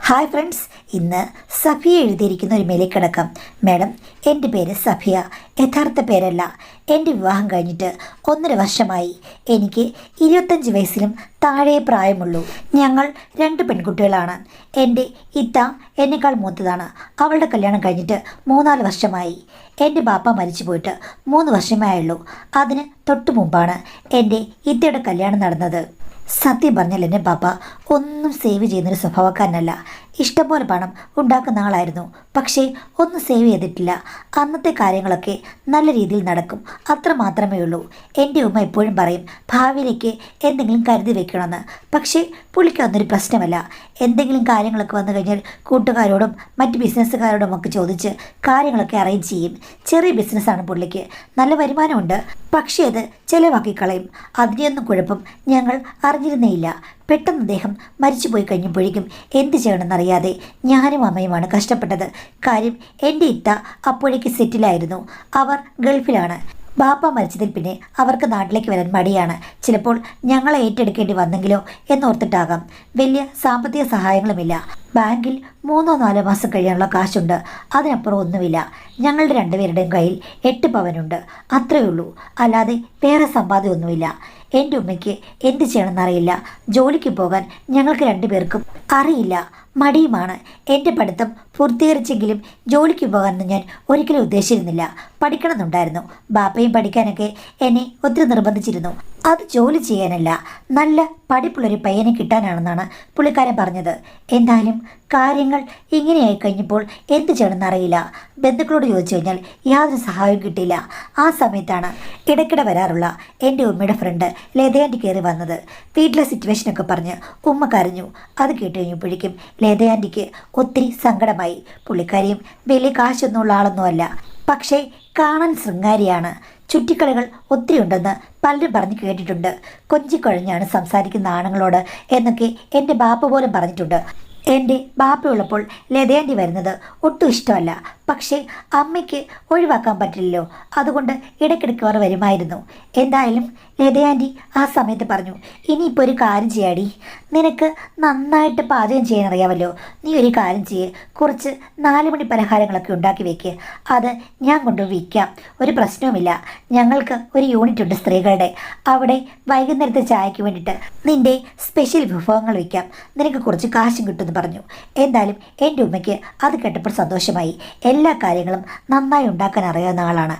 Hi friends, ഇന്ന് സഫിയ എഴുതിയിരിക്കുന്ന ഒരു മെലിക്കടക്കം. മാഡം, എൻ്റെ പേര് സഫിയ, യഥാർത്ഥ പേരല്ല. എൻ്റെ വിവാഹം കഴിഞ്ഞിട്ട് 1.5 വർഷമായി. എനിക്ക് 25 വയസ്സിലും താഴെ പ്രായമുള്ളൂ. ഞങ്ങൾ 2 പെൺകുട്ടികളാണ്. എൻ്റെ ഇത്ത എന്നേക്കാൾ മൂത്തതാണ്. അവളുടെ കല്യാണം കഴിഞ്ഞിട്ട് 3-4 വർഷമായി. എൻ്റെ ബാപ്പ മരിച്ചു പോയിട്ട് 3 വർഷമേ ആയുള്ളൂ. അതിന് തൊട്ടു മുമ്പാണ് എൻ്റെ ഇത്തയുടെ കല്യാണം നടന്നത്. സത്യം പറഞ്ഞാൽ എൻ്റെ പാപ്പ ഒന്നും സേവ് ചെയ്യുന്നൊരു സ്വഭാവക്കാരനല്ല. ഇഷ്ടംപോലെ പണം ഉണ്ടാക്കുന്ന ആളായിരുന്നു. പക്ഷേ ഒന്നും സേവ് ചെയ്തിട്ടില്ല. അന്നത്തെ കാര്യങ്ങളൊക്കെ നല്ല രീതിയിൽ നടക്കും, അത്ര മാത്രമേ ഉള്ളൂ. എൻ്റെ ഉമ്മ എപ്പോഴും പറയും ഭാവിയിലേക്ക് എന്തെങ്കിലും കരുതി വെക്കണമെന്ന്. പക്ഷേ പുള്ളിക്ക് അതൊരു പ്രശ്നമല്ല. എന്തെങ്കിലും കാര്യങ്ങളൊക്കെ വന്നു കഴിഞ്ഞാൽ കൂട്ടുകാരോടും മറ്റ് ബിസിനസ്സുകാരോടും ഒക്കെ ചോദിച്ച് കാര്യങ്ങളൊക്കെ അറേഞ്ച് ചെയ്യും. ചെറിയ ബിസിനസ്സാണ് പുള്ളിക്ക്, നല്ല വരുമാനമുണ്ട്. പക്ഷേ അത് ചിലവാക്കി കളയും. അതിനെയൊന്നും കുഴപ്പം ഞങ്ങൾ അറിഞ്ഞിരുന്നേയില്ല. പെട്ടെന്ന് അദ്ദേഹം മരിച്ചുപോയി കഴിഞ്ഞപ്പോഴേക്കും എന്ത് ചെയ്യണമെന്നറിയാതെ ഞാനും അമ്മയുമാണ് കഷ്ടപ്പെട്ടത്. കാര്യം എൻ്റെ ഇത്ത അപ്പോഴേക്ക് സെറ്റിലായിരുന്നു. അവർ ഗൾഫിലാണ്. ബാപ്പ മരിച്ചതിൽ പിന്നെ അവർക്ക് നാട്ടിലേക്ക് വരാൻ മടിയാണ്. ചിലപ്പോൾ ഞങ്ങളെ ഏറ്റെടുക്കേണ്ടി വന്നെങ്കിലോ എന്നോർത്തിട്ടാകാം. വലിയ സാമ്പത്തിക സഹായങ്ങളുമില്ല. ബാങ്കിൽ 3-4 മാസം കഴിയാനുള്ള കാശുണ്ട്, അതിനപ്പുറം ഒന്നുമില്ല. ഞങ്ങളുടെ 2 പേരുടെയും കയ്യിൽ 8 പവനുണ്ട്, അത്രയേ ഉള്ളൂ. അല്ലാതെ വേറെ സമ്പാദ്യമൊന്നുമില്ല. എൻ്റെ ഉമ്മയ്ക്ക് എന്ത് ചെയ്യണമെന്നറിയില്ല. ജോലിക്ക് പോകാൻ ഞങ്ങൾക്ക് 2 പേർക്കും അറിയില്ല, മടിയുമാണ്. എൻ്റെ പഠിത്തം പൂർത്തീകരിച്ചെങ്കിലും ജോലിക്ക് പോകാനൊന്നും ഞാൻ ഒരിക്കലും ഉദ്ദേശിച്ചിരുന്നില്ല. പഠിക്കണമെന്നുണ്ടായിരുന്നു. ബാപ്പയും പഠിക്കാനൊക്കെ എന്നെ ഒത്തിരി നിർബന്ധിച്ചിരുന്നു. അത് ജോലി ചെയ്യാനല്ല, നല്ല പഠിപ്പുള്ളൊരു പയ്യനെ കിട്ടാനാണെന്നാണ് പുള്ളിക്കാരൻ പറഞ്ഞത്. എന്തായാലും കാര്യങ്ങൾ ഇങ്ങനെയായി കഴിഞ്ഞപ്പോൾ എന്ത് ചെയ്യണമെന്നറിയില്ല. ബന്ധുക്കളോട് ചോദിച്ചു കഴിഞ്ഞാൽ യാതൊരു സഹായവും കിട്ടിയില്ല. ആ സമയത്താണ് ഇടയ്ക്കിടെ വരാറുള്ള എൻ്റെ ഉമ്മയുടെ ഫ്രണ്ട് ലതയാൻറ്റി കയറി വന്നത്. വീട്ടിലെ സിറ്റുവേഷനൊക്കെ പറഞ്ഞ് ഉമ്മ കരഞ്ഞു. അത് കേട്ട് കഴിഞ്ഞപ്പോഴേക്കും ലതയാൻറ്റിക്ക് ഒത്തിരി സങ്കടമായി. പുള്ളിക്കാരിയും വലിയ കാശൊന്നുമുള്ള ആളൊന്നുമല്ല, പക്ഷേ കാണാൻ ശൃംഗാരിയാണ്. ചുറ്റിക്കളികൾ ഒത്തിരി ഉണ്ടെന്ന് പലരും പറഞ്ഞു കേട്ടിട്ടുണ്ട്. കൊഞ്ചിക്കൊഴഞ്ഞാണ് സംസാരിക്കുന്ന ആണുങ്ങളോട് എന്നൊക്കെ എൻ്റെ ബാപ്പ പോലും പറഞ്ഞിട്ടുണ്ട്. എൻ്റെ ബാപ്പയുള്ളപ്പോൾ ലതയാൻറ്റി വരുന്നത് ഒട്ടും ഇഷ്ടമല്ല. പക്ഷേ അമ്മയ്ക്ക് ഒഴിവാക്കാൻ പറ്റില്ലല്ലോ, അതുകൊണ്ട് ഇടയ്ക്കിടയ്ക്ക് അവർ വരുമായിരുന്നു. എന്തായാലും ലതയാൻറ്റി ആ സമയത്ത് പറഞ്ഞു, ഇനിയിപ്പോൾ ഒരു കാര്യം ചെയ്യാടി, നിനക്ക് നന്നായിട്ട് പാചകം ചെയ്യാൻ അറിയാമല്ലോ, നീ ഒരു കാര്യം ചെയ്യ്, കുറച്ച് 4 മണി പലഹാരങ്ങളൊക്കെ ഉണ്ടാക്കി വെക്ക്, അത് ഞാൻ കൊണ്ടുപോയി വിൽക്കാം, ഒരു പ്രശ്നവുമില്ല. ഞങ്ങൾക്ക് ഒരു യൂണിറ്റ് ഉണ്ട് സ്ത്രീകളുടെ, അവിടെ വൈകുന്നേരത്തെ ചായക്ക് വേണ്ടിയിട്ട് നിൻ്റെ സ്പെഷ്യൽ വിഭവങ്ങൾ വയ്ക്കാം, നിനക്ക് കുറച്ച് കാശും കിട്ടുമെന്ന് പറഞ്ഞു. എന്തായാലും എൻ്റെ ഉമ്മയ്ക്ക് അത് കേട്ടപ്പോൾ സന്തോഷമായി. എല്ലാ കാര്യങ്ങളും നന്നായി ഉണ്ടാക്കാൻ അറിയാവുന്ന ആളാണ്.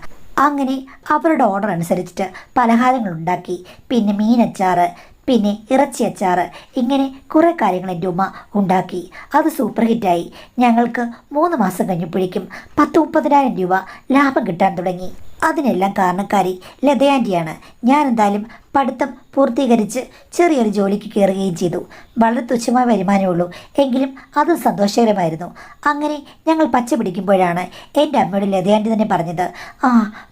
അങ്ങനെ അവരുടെ ഓർഡർ അനുസരിച്ചിട്ട് പലഹാരങ്ങൾ ഉണ്ടാക്കി. പിന്നെ മീനച്ചാറ്, പിന്നെ ഇറച്ചി അച്ചാറ്, ഇങ്ങനെ കുറേ കാര്യങ്ങൾ എൻ്റെ ഉമ്മ ഉണ്ടാക്കി. അത് സൂപ്പർ ഹിറ്റായി. ഞങ്ങൾക്ക് 3 മാസം കഴിഞ്ഞപ്പോഴേക്കും 10-30,000 രൂപ ലാഭം കിട്ടാൻ തുടങ്ങി. അതിനെല്ലാം കാരണക്കാരി ലതയാൻറ്റിയാണ്. ഞാൻ എന്തായാലും പഠിത്തം പൂർത്തീകരിച്ച് ചെറിയൊരു ജോലിക്ക് കയറുകയും ചെയ്തു. വളരെ തുച്ഛമായ വരുമാനമേ ഉള്ളൂ, എങ്കിലും അതും സന്തോഷകരമായിരുന്നു. അങ്ങനെ ഞങ്ങൾ പച്ച പിടിക്കുമ്പോഴാണ് എൻ്റെ അമ്മയോട് ലതയാൻറ്റി തന്നെ പറഞ്ഞത്,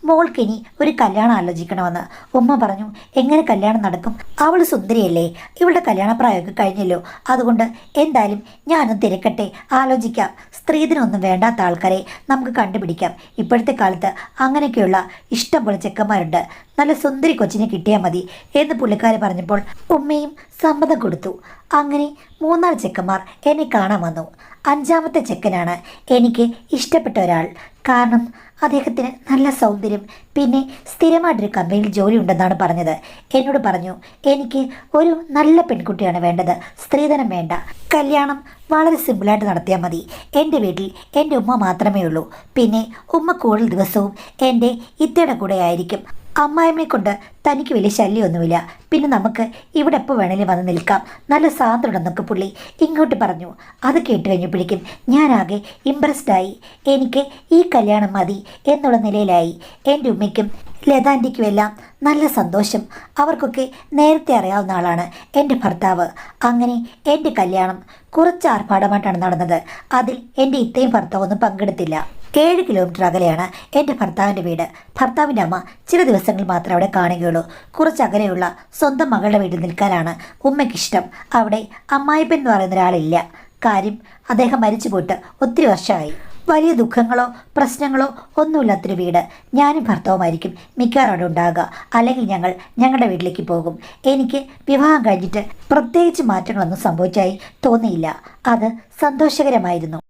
മോൾക്കിനി ഒരു കല്യാണം ആലോചിക്കണമെന്ന്. ഉമ്മ പറഞ്ഞു, എങ്ങനെ കല്യാണം നടക്കും? അവൾ സുന്ദരിയല്ലേ, ഇവളുടെ കല്യാണപ്രായമൊക്കെ കഴിഞ്ഞല്ലോ, അതുകൊണ്ട് എന്തായാലും ഞാനൊന്ന് തിരക്കട്ടെ, ആലോചിക്കാം. സ്ത്രീധനമൊന്നും വേണ്ടാത്ത ആൾക്കാരെ നമുക്ക് കണ്ടുപിടിക്കാം. ഇപ്പോഴത്തെ കാലത്ത് അങ്ങനെയൊക്കെയുള്ള ഇഷ്ടം പോലെ ചെക്കന്മാരുണ്ട്. നല്ല സുന്ദരി കൊച്ചിനെ കിട്ടിയാൽ മതി എന്ന് പുള്ളിക്കാരി പറഞ്ഞപ്പോൾ ഉമ്മയും സമ്മതം കൊടുത്തു. അങ്ങനെ 3-4 ചെക്കന്മാർ എന്നെ കാണാൻ വന്നു. 5-ാമത്തെ ചെക്കനാണ് എനിക്ക് ഇഷ്ടപ്പെട്ട ഒരാൾ. കാരണം അദ്ദേഹത്തിന് നല്ല സൗന്ദര്യം, പിന്നെ സ്ഥിരമായിട്ടൊരു കമ്പനിയിൽ ജോലി ഉണ്ടെന്നാണ് പറഞ്ഞത്. എന്നോട് പറഞ്ഞു, എനിക്ക് ഒരു നല്ല പെൺകുട്ടിയാണ് വേണ്ടത്, സ്ത്രീധനം വേണ്ട, കല്യാണം വളരെ സിമ്പിളായിട്ട് നടത്തിയാൽ മതി. എൻ്റെ വീട്ടിൽ എൻ്റെ ഉമ്മ മാത്രമേ ഉള്ളൂ, പിന്നെ ഉമ്മ കൂടുതൽ ദിവസവും എൻ്റെ ഇത്തയുടെ കൂടെ ആയിരിക്കും. അമ്മായിമ്മയെ കൊണ്ട് തനിക്ക് വലിയ ശല്യമൊന്നുമില്ല, പിന്നെ നമുക്ക് ഇവിടെ എപ്പോൾ വേണേലും വന്ന് നിൽക്കാം, നല്ല സ്വാതന്ത്ര്യമുണ്ടെന്നൊക്കെ പുള്ളി ഇങ്ങോട്ട് പറഞ്ഞു. അത് കേട്ട് കഴിഞ്ഞപ്പോഴേക്കും ഞാനാകെ ഇമ്പ്രസ്ഡായി. എനിക്ക് ഈ കല്യാണം മതി എന്നുള്ള നിലയിലായി. എൻ്റെ ഉമ്മയ്ക്കും ലതാൻറ്റിക്കുമെല്ലാം നല്ല സന്തോഷം. അവർക്കൊക്കെ നേരത്തെ അറിയാവുന്ന ആളാണ് എൻ്റെ ഭർത്താവ്. അങ്ങനെ എൻ്റെ കല്യാണം കുറച്ച് ആർഭാടമായിട്ടാണ് നടന്നത്. അതിൽ എൻ്റെ ഇത്തയും ഭർത്താവൊന്നും പങ്കെടുത്തില്ല. 7 കിലോമീറ്റർ അകലെയാണ് എൻ്റെ ഭർത്താവിൻ്റെ വീട്. ഭർത്താവിൻ്റെ അമ്മ ചില ദിവസങ്ങൾ മാത്രമേ അവിടെ കാണുകയുള്ളൂ. കുറച്ച് അകലെയുള്ള സ്വന്തം മകളുടെ വീട്ടിൽ നിൽക്കാനാണ് ഉമ്മയ്ക്കിഷ്ടം. അവിടെ അമ്മായിപ്പൻ എന്ന് പറയുന്ന ഒരാളില്ല. കാര്യം അദ്ദേഹം മരിച്ചു പോയിട്ട് ഒത്തിരി വർഷമായി. വലിയ ദുഃഖങ്ങളോ പ്രശ്നങ്ങളോ ഒന്നുമില്ലാത്തൊരു വീട് ഞാനും ഭർത്താവുമായിരിക്കും മിക്കവാറും അവിടെ ഉണ്ടാകുക. അല്ലെങ്കിൽ ഞങ്ങൾ ഞങ്ങളുടെ വീട്ടിലേക്ക് പോകും. എനിക്ക് വിവാഹം കഴിഞ്ഞിട്ട് പ്രത്യേകിച്ച് മാറ്റങ്ങളൊന്നും സംഭവിച്ചായി തോന്നിയില്ല. അത് സന്തോഷകരമായിരുന്നു.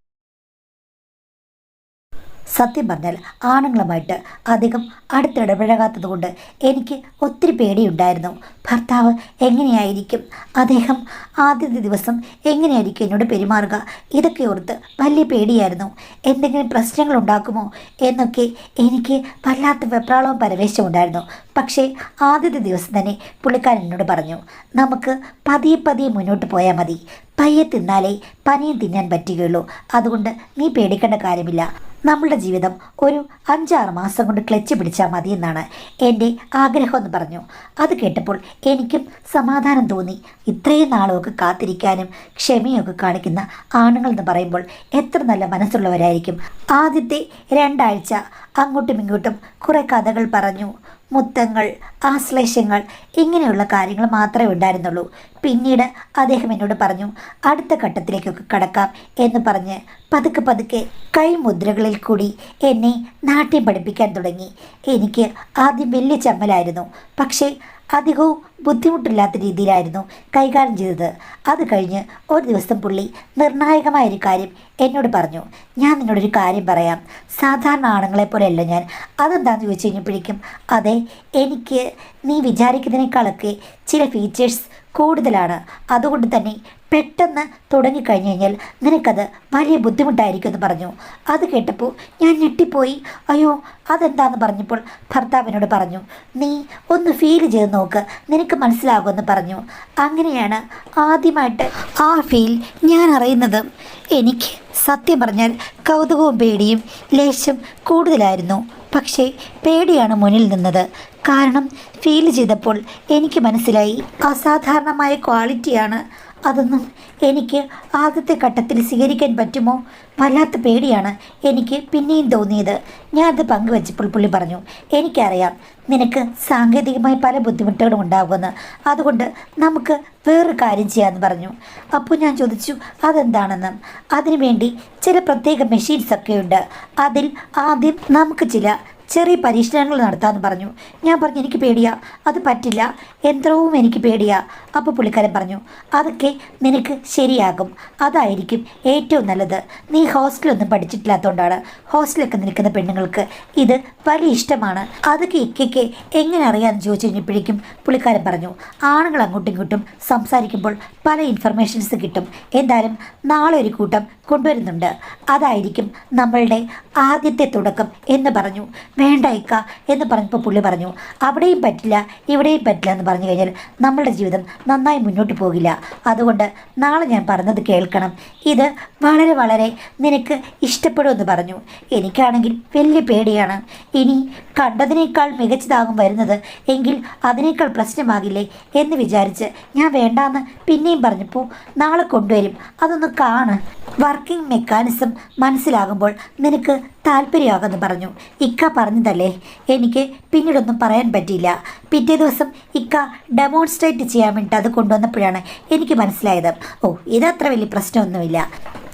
സത്യം പറഞ്ഞാൽ ആണുങ്ങളുമായിട്ട് അധികം അടുത്തിടപഴകാത്തത് കൊണ്ട് എനിക്ക് ഒത്തിരി പേടിയുണ്ടായിരുന്നു. ഭർത്താവ് എങ്ങനെയായിരിക്കും, അദ്ദേഹം ആദ്യത്തെ ദിവസം എങ്ങനെയായിരിക്കും എന്നോട് പെരുമാറുക, ഇതൊക്കെ ഓർത്ത് വലിയ പേടിയായിരുന്നു. എന്തെങ്കിലും പ്രശ്നങ്ങൾ ഉണ്ടാക്കുമോ എന്നൊക്കെ എനിക്ക് വല്ലാത്ത വെപ്രാളവും പരവേശവും ഉണ്ടായിരുന്നു. പക്ഷേ ആദ്യത്തെ ദിവസം തന്നെ പുള്ളിക്കാരൻ എന്നോട് പറഞ്ഞു, നമുക്ക് പതിയെ പതിയെ മുന്നോട്ട് പോയാൽ മതി, പയ്യെ തിന്നാലേ പനിയും തിന്നാൻ പറ്റുകയുള്ളൂ, അതുകൊണ്ട് നീ പേടിക്കേണ്ട കാര്യമില്ല, നമ്മളുടെ ജീവിതം ഒരു 5-6 മാസം കൊണ്ട് ക്ലച്ച് പിടിച്ചാൽ മതി എന്നാണ് എൻ്റെ ആഗ്രഹമെന്ന് പറഞ്ഞു. അത് കേട്ടപ്പോൾ എനിക്കും സമാധാനം തോന്നി. ഇത്രയും നാളുമൊക്കെ കാത്തിരിക്കാനും ക്ഷമയൊക്കെ കാണിക്കുന്ന ആണുങ്ങൾ എന്ന് പറയുമ്പോൾ എത്ര നല്ല മനസ്സുള്ളവരായിരിക്കും. ആദ്യത്തെ 2 ആഴ്ച അങ്ങോട്ടും ഇങ്ങോട്ടും കുറേ കഥകൾ പറഞ്ഞു, മുത്തങ്ങൾ, ആശ്ലേഷങ്ങൾ, ഇങ്ങനെയുള്ള കാര്യങ്ങൾ മാത്രമേ ഉണ്ടായിരുന്നുള്ളൂ. പിന്നീട് അദ്ദേഹം എന്നോട് പറഞ്ഞു, അടുത്ത ഘട്ടത്തിലേക്കൊക്കെ കടക്കാം എന്ന് പറഞ്ഞ് പതുക്കെ പതുക്കെ കൈമുദ്രകളിൽ കൂടി എന്നെ നാട്യം പഠിപ്പിക്കാൻ തുടങ്ങി. എനിക്ക് ആദ്യം വലിയ ചമ്മലായിരുന്നു, പക്ഷേ അധികവും ബുദ്ധിമുട്ടില്ലാത്ത രീതിയിലായിരുന്നു കൈകാര്യം ചെയ്തത്. അത് കഴിഞ്ഞ് ഒരു ദിവസം പുള്ളി നിർണായകമായൊരു കാര്യം എന്നോട് പറഞ്ഞു. ഞാൻ നിന്നോടൊരു കാര്യം പറയാം, സാധാരണ ആണുങ്ങളെപ്പോലെയല്ല ഞാൻ. അതെന്താണെന്ന് ചോദിച്ചു കഴിഞ്ഞപ്പോഴേക്കും, അതെ, എനിക്ക് നീ വിചാരിക്കുന്നതിനേക്കാളൊക്കെ ചില ഫീച്ചേഴ്സ് കൂടുതലാണ്. അതുകൊണ്ട് തന്നെ പെട്ടെന്ന് തുടങ്ങിക്കഴിഞ്ഞു കഴിഞ്ഞാൽ നിനക്കത് വലിയ ബുദ്ധിമുട്ടായിരിക്കും എന്ന് പറഞ്ഞു. അത് കേട്ടപ്പോൾ ഞാൻ ഞെട്ടിപ്പോയി. അയ്യോ, അതെന്താണെന്ന് പറഞ്ഞപ്പോൾ ഭർത്താവിനോട് പറഞ്ഞു, നീ ഒന്ന് ഫീൽ ചെയ്ത് നോക്ക്, നിനക്ക് മനസ്സിലാകുമെന്ന് പറഞ്ഞു. അങ്ങനെയാണ് ആദ്യമായിട്ട് ആ ഫീൽ ഞാൻ അറിയുന്നത്. എനിക്ക് സത്യം പറഞ്ഞാൽ കൗതുകവും പേടിയും ലേശം കൂടുതലായിരുന്നു. പക്ഷേ പേടിയാണ് മുന്നിൽ നിന്നത്. കാരണം ഫീൽ ചെയ്തപ്പോൾ എനിക്ക് മനസ്സിലായി അസാധാരണമായ ക്വാളിറ്റിയാണ്. അതൊന്നും എനിക്ക് ആദ്യത്തെ ഘട്ടത്തിൽ സ്വീകരിക്കാൻ പറ്റുമോ? വല്ലാത്ത പേടിയാണ് എനിക്ക് പിന്നെയും തോന്നിയത്. ഞാനത് പങ്കുവച്ചപ്പോൾ പുള്ളി പറഞ്ഞു, എനിക്കറിയാം നിനക്ക് സാങ്കേതികമായ പല ബുദ്ധിമുട്ടുകളും ഉണ്ടാകുമെന്ന്, അതുകൊണ്ട് നമുക്ക് വേറൊരു കാര്യം ചെയ്യാമെന്ന് പറഞ്ഞു. അപ്പോൾ ഞാൻ ചോദിച്ചു അതെന്താണെന്ന്. അതിനുവേണ്ടി ചില പ്രത്യേക മെഷീൻസൊക്കെ ഉണ്ട്, അതിൽ ആദ്യം നമുക്ക് ചില ചെറിയ പരീക്ഷണങ്ങൾ നടത്താമെന്ന് പറഞ്ഞു. ഞാൻ പറഞ്ഞു, എനിക്ക് പേടിയാ, അത് പറ്റില്ല, യന്ത്രവും എനിക്ക് പേടിയാ. അപ്പോൾ പുള്ളിക്കാരൻ പറഞ്ഞു, അതൊക്കെ നിനക്ക് ശരിയാകും, അതായിരിക്കും ഏറ്റവും നല്ലത്. നീ ഹോസ്റ്റലൊന്നും പഠിച്ചിട്ടില്ലാത്തതുകൊണ്ടാണ്. ഹോസ്റ്റലൊക്കെ നിൽക്കുന്ന പെണ്ണുങ്ങൾക്ക് ഇത് വലിയ ഇഷ്ടമാണ്. അതൊക്കെ ഇക്കയ്ക്ക് എങ്ങനെ അറിയാമെന്ന് ചോദിച്ചു കഴിഞ്ഞപ്പോഴേക്കും പുള്ളിക്കാരൻ പറഞ്ഞു, ആണുങ്ങൾ അങ്ങോട്ടും ഇങ്ങോട്ടും സംസാരിക്കുമ്പോൾ പല ഇൻഫർമേഷൻസ് കിട്ടും. എന്തായാലും നാളെ ഒരു കൂട്ടം കൊണ്ടുവരുന്നുണ്ട്, അതായിരിക്കും നമ്മളുടെ ആദ്യത്തെ തുടക്കം എന്ന് പറഞ്ഞു. വേണ്ട ഇക്ക എന്ന് പറഞ്ഞപ്പോൾ പുള്ളി പറഞ്ഞു, അവിടെയും പറ്റില്ല ഇവിടെയും പറ്റില്ല എന്ന് പറഞ്ഞു കഴിഞ്ഞാൽ നമ്മളുടെ ജീവിതം നന്നായി മുന്നോട്ട് പോകില്ല. അതുകൊണ്ട് നാളെ ഞാൻ പറഞ്ഞത് കേൾക്കണം, ഇത് വളരെ വളരെ നിനക്ക് ഇഷ്ടപ്പെടുമെന്ന് പറഞ്ഞു. എനിക്കാണെങ്കിൽ വലിയ പേടിയാണ്. ഇനി കണ്ടതിനേക്കാൾ മികച്ചതാകും വരുന്നത് എങ്കിൽ അതിനേക്കാൾ പ്രശ്നമാകില്ലേ എന്ന് വിചാരിച്ച് ഞാൻ വേണ്ടാന്ന് പിന്നെയും പറഞ്ഞപ്പോൾ നാളെ കൊണ്ടുവരും, അതൊന്ന് കാണ്, വർക്കിംഗ് മെക്കാനിസം മനസ്സിലാകുമ്പോൾ നിനക്ക് താല്പര്യമാകുമെന്ന് പറഞ്ഞു. ഇക്ക പറഞ്ഞതല്ലേ, എനിക്ക് പിന്നീടൊന്നും പറയാൻ പറ്റിയില്ല. പിറ്റേ ദിവസം ഇക്ക ഡെമോൺസ്ട്രേറ്റ് ചെയ്യാൻ വേണ്ടി അത് കൊണ്ടുവന്നപ്പോഴാണ് എനിക്ക് മനസ്സിലായത്, ഓ ഇതത്ര വലിയ പ്രശ്നമൊന്നുമില്ല,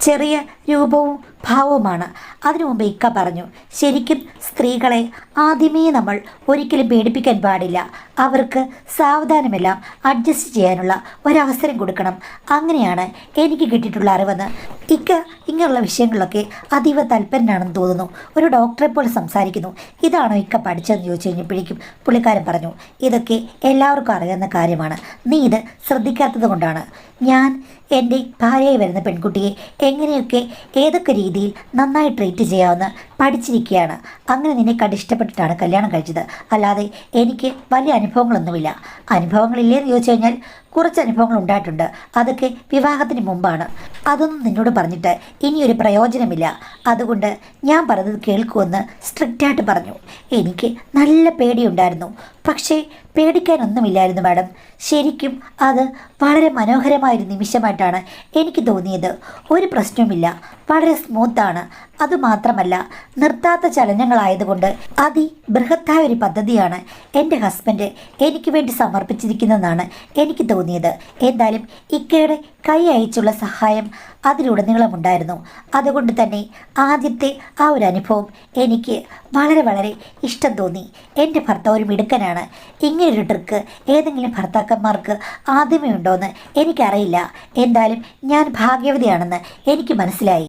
ചെറിയ രൂപവും ഭാവവുമാണ്. അതിനു മുമ്പ് ഇക്ക പറഞ്ഞു, ശരിക്കും സ്ത്രീകളെ ആദ്യമേ നമ്മൾ ഒരിക്കലും പേടിപ്പിക്കാൻ പാടില്ല, അവർക്ക് സാവധാനമെല്ലാം അഡ്ജസ്റ്റ് ചെയ്യാനുള്ള ഒരവസരം കൊടുക്കണം. അങ്ങനെയാണ് എനിക്ക് കിട്ടിയിട്ടുള്ള അറിവെന്ന്. ഇക്ക ഇങ്ങനെയുള്ള വിഷയങ്ങളിലൊക്കെ അതീവ താല്പര്യനാണെന്ന് തോന്നുന്നു. ഒരു ഡോക്ടറെ പോലെ സംസാരിക്കുന്നു. ഇതാണോ ഇക്ക പഠിച്ചതെന്ന് ചോദിച്ചു കഴിഞ്ഞപ്പോഴേക്കും പുള്ളിക്കാരൻ പറഞ്ഞു, ഇതൊക്കെ എല്ലാവർക്കും അറിയാവുന്ന കാര്യമാണ്, നീ ഇത് ശ്രദ്ധിക്കാത്തത് കൊണ്ടാണ്. ഞാൻ എൻ്റെ ഭാര്യയായി വരുന്ന പെൺകുട്ടിയെ എങ്ങനെയൊക്കെ ഏതൊക്കെ രീതിയിൽ നന്നായി ട്രീറ്റ് ചെയ്യാമെന്ന് പഠിച്ചിരിക്കുകയാണ്. അങ്ങനെ നിന്നെ കണ്ട് ഇഷ്ടപ്പെട്ടിട്ടാണ് കല്യാണം കഴിച്ചത്, അല്ലാതെ എനിക്ക് വലിയ അനുഭവങ്ങളൊന്നുമില്ല. അനുഭവങ്ങളില്ലേന്ന് ചോദിച്ചു കഴിഞ്ഞാൽ കുറച്ച് അനുഭവങ്ങൾ ഉണ്ടായിട്ടുണ്ട്, അതൊക്കെ വിവാഹത്തിന് മുമ്പാണ്. അതൊന്നും നിന്നോട് പറഞ്ഞിട്ട് ഇനിയൊരു പ്രയോജനമില്ല. അതുകൊണ്ട് ഞാൻ പറഞ്ഞത് കേൾക്കുമെന്ന് സ്ട്രിക്റ്റായിട്ട് പറഞ്ഞു. എനിക്ക് നല്ല പേടിയുണ്ടായിരുന്നു, പക്ഷേ പേടിക്കാനൊന്നുമില്ലായിരുന്നു മാഡം. ശരിക്കും അത് വളരെ മനോഹരമായൊരു നിമിഷമായിട്ടാണ് എനിക്ക് തോന്നിയത്. ഒരു പ്രശ്നവുമില്ല, വളരെ സ്മൂത്താണ്. അതുമാത്രമല്ല, നിർത്താത്ത ചലനങ്ങളായതുകൊണ്ട് അതിബൃഹത്തായ ഒരു പദ്ധതിയാണ് എൻ്റെ ഹസ്ബൻഡ് എനിക്ക് വേണ്ടി സമർപ്പിച്ചിരിക്കുന്നതെന്നാണ് എനിക്ക് തോന്നിയത്. തോന്നിയത്. എന്തായാലും ഇക്കയുടെ കൈ അയച്ചുള്ള സഹായം അതിലുടനീളമുണ്ടായിരുന്നു. അതുകൊണ്ട് തന്നെ ആദ്യത്തെ ആ ഒരു അനുഭവം എനിക്ക് വളരെ വളരെ ഇഷ്ടം തോന്നി. എൻ്റെ ഭർത്താവ് ഒരു മിടുക്കനാണ്. ഇങ്ങനൊരു ട്രിക്ക് ഏതെങ്കിലും ഭർത്താക്കന്മാർക്ക് ആദ്യമേ ഉണ്ടോയെന്ന് എനിക്കറിയില്ല. എന്തായാലും ഞാൻ ഭാഗ്യവതിയാണെന്ന് എനിക്ക് മനസ്സിലായി.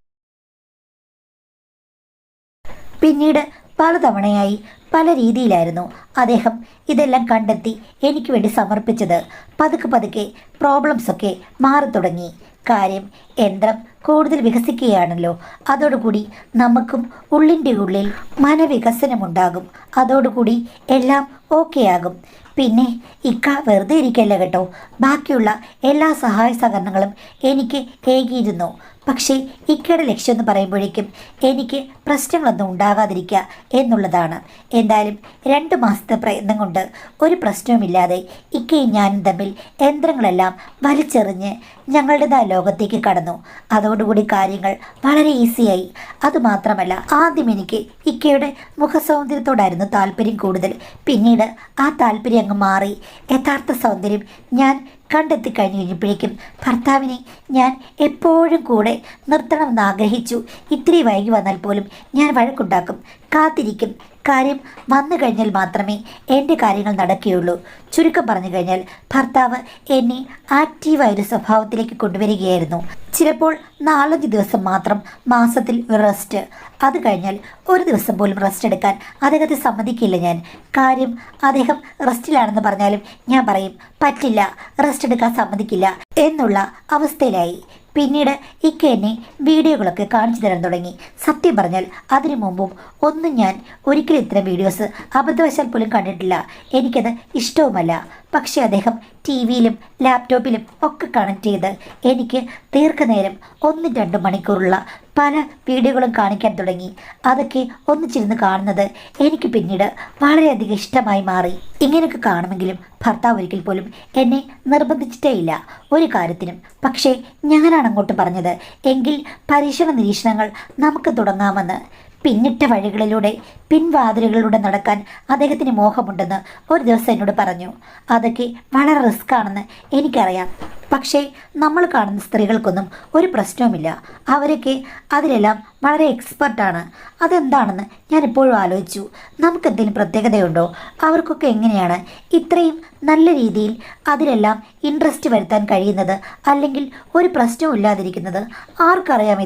പിന്നീട് പലതവണയായി പല രീതിയിലായിരുന്നു അദ്ദേഹം ഇതെല്ലാം കണ്ടെത്തി എനിക്ക് വേണ്ടി സമർപ്പിച്ചത്. പതുക്കെ പതുക്കെ പ്രോബ്ലംസൊക്കെ മാറി തുടങ്ങി. കാര്യം യന്ത്രം കൂടുതൽ വികസിക്കുകയാണല്ലോ. അതോടുകൂടി നമുക്കും ഉള്ളിൻ്റെ ഉള്ളിൽ മനവികസനമുണ്ടാകും. അതോടുകൂടി എല്ലാം ഓക്കെ ആകും. പിന്നെ ഇക്ക വെറുതെ ഇരിക്കല്ല കേട്ടോ. ബാക്കിയുള്ള എല്ലാ സഹായ സഹകരണങ്ങളും എനിക്ക് ഏകിയിരുന്നു. പക്ഷേ ഇക്കയുടെ ലക്ഷ്യം എന്ന് പറയുമ്പോഴേക്കും എനിക്ക് പ്രശ്നങ്ങളൊന്നും ഉണ്ടാകാതിരിക്കുക എന്നുള്ളതാണ്. എന്തായാലും 2 മാസത്തെ പ്രയത്നം കൊണ്ട് ഒരു പ്രശ്നവുമില്ലാതെ ഇക്കയും ഞാനും തമ്മിൽ യന്ത്രങ്ങളെല്ലാം വലിച്ചെറിഞ്ഞ് ഞങ്ങളുടേതായ ലോകത്തേക്ക് കടന്നു. അതോടുകൂടി കാര്യങ്ങൾ വളരെ ഈസിയായി. അതുമാത്രമല്ല, ആദ്യം എനിക്ക് ഇക്കയുടെ മുഖസൗന്ദര്യത്തോടായിരുന്നു താല്പര്യം കൂടുതൽ. പിന്നീട് ആ താല്പര്യം അങ്ങ് മാറി. യഥാർത്ഥ സൗന്ദര്യം ഞാൻ കണ്ടെത്തി കഴിഞ്ഞപ്പോഴേക്കും ഭർത്താവിനെ ഞാൻ എപ്പോഴും കൂടെ നിർത്തണമെന്ന് ആഗ്രഹിച്ചു. ഇത്തിരി വൈകി വന്നാൽ പോലും ഞാൻ വഴക്കുണ്ടാക്കും, കാത്തിരിക്കും. കാര്യം വന്നു കഴിഞ്ഞാൽ മാത്രമേ എൻ്റെ കാര്യങ്ങൾ നടക്കുകയുള്ളൂ. ചുരുക്കം പറഞ്ഞു കഴിഞ്ഞാൽ ഭർത്താവ് എന്നെ ആക്റ്റീവായൊരു സ്വഭാവത്തിലേക്ക് കൊണ്ടുവരികയായിരുന്നു. ചിലപ്പോൾ 4-5 ദിവസം മാത്രം മാസത്തിൽ റെസ്റ്റ്. അത് കഴിഞ്ഞാൽ ഒരു ദിവസം പോലും റെസ്റ്റ് എടുക്കാൻ അദ്ദേഹത്തെ സമ്മതിക്കില്ല ഞാൻ. കാര്യം അദ്ദേഹം റെസ്റ്റിലാണെന്ന് പറഞ്ഞാലും ഞാൻ പറയും പറ്റില്ല, റെസ്റ്റ് എടുക്കാൻ സമ്മതിക്കില്ല എന്നുള്ള അവസ്ഥയിലായി. പിന്നീട് ഇക്ക എന്നെ വീഡിയോകളൊക്കെ കാണിച്ചു തരാൻ തുടങ്ങി. സത്യം പറഞ്ഞാൽ അതിനു മുമ്പും ഒന്നും ഞാൻ ഒരിക്കലും ഇത്തരം വീഡിയോസ് അബദ്ധവശാൽ പോലും കണ്ടിട്ടില്ല. എനിക്കത് ഇഷ്ടവുമല്ല. പക്ഷേ അദ്ദേഹം ടിവിയിലും ലാപ്ടോപ്പിലും ഒക്കെ കണക്ട് ചെയ്ത് എനിക്ക് ദീർഘനേരം 1-2 മണിക്കൂറുള്ള പല വീഡിയോകളും കാണിക്കാൻ തുടങ്ങി. അതൊക്കെ ഒന്നിച്ചിരുന്ന് കാണുന്നത് എനിക്ക് പിന്നീട് വളരെയധികം ഇഷ്ടമായി മാറി. ഇങ്ങനെയൊക്കെ കാണുമെങ്കിലും ഭർത്താവ് ഒരിക്കൽ പോലും എന്നെ നിർബന്ധിച്ചിട്ടേ ഇല്ല ഒരു കാര്യത്തിനും. പക്ഷേ ഞാനാണ് അങ്ങോട്ട് പറഞ്ഞത് എങ്കിൽ പരീക്ഷണ നിരീക്ഷണങ്ങൾ നമുക്ക് തുടങ്ങാമെന്ന്. പിന്നിട്ട വഴികളിലൂടെ പിൻവാതിലുകളിലൂടെ നടക്കാൻ അദ്ദേഹത്തിന് മോഹമുണ്ടെന്ന് ഒരു ദിവസം എന്നോട് പറഞ്ഞു. അതൊക്കെ വളരെ റിസ്ക് ആണെന്ന് എനിക്കറിയാം. പക്ഷേ നമ്മൾ കാണുന്ന സ്ത്രീകൾക്കൊന്നും ഒരു പ്രശ്നവുമില്ല. അവരൊക്കെ അതിലെല്ലാം വളരെ എക്സ്പെർട്ടാണ്. അതെന്താണെന്ന് ഞാൻ എപ്പോഴും ആലോചിച്ചു. നമുക്കെന്തെങ്കിലും പ്രത്യേകതയുണ്ടോ? അവർക്കൊക്കെ എങ്ങനെയാണ് ഇത്രയും നല്ല രീതിയിൽ അതിലെല്ലാം ഇൻട്രസ്റ്റ് വരുത്താൻ കഴിയുന്നത്, അല്ലെങ്കിൽ ഒരു പ്രശ്നവും ഇല്ലാതിരിക്കുന്നത്? ആർക്കറിയാം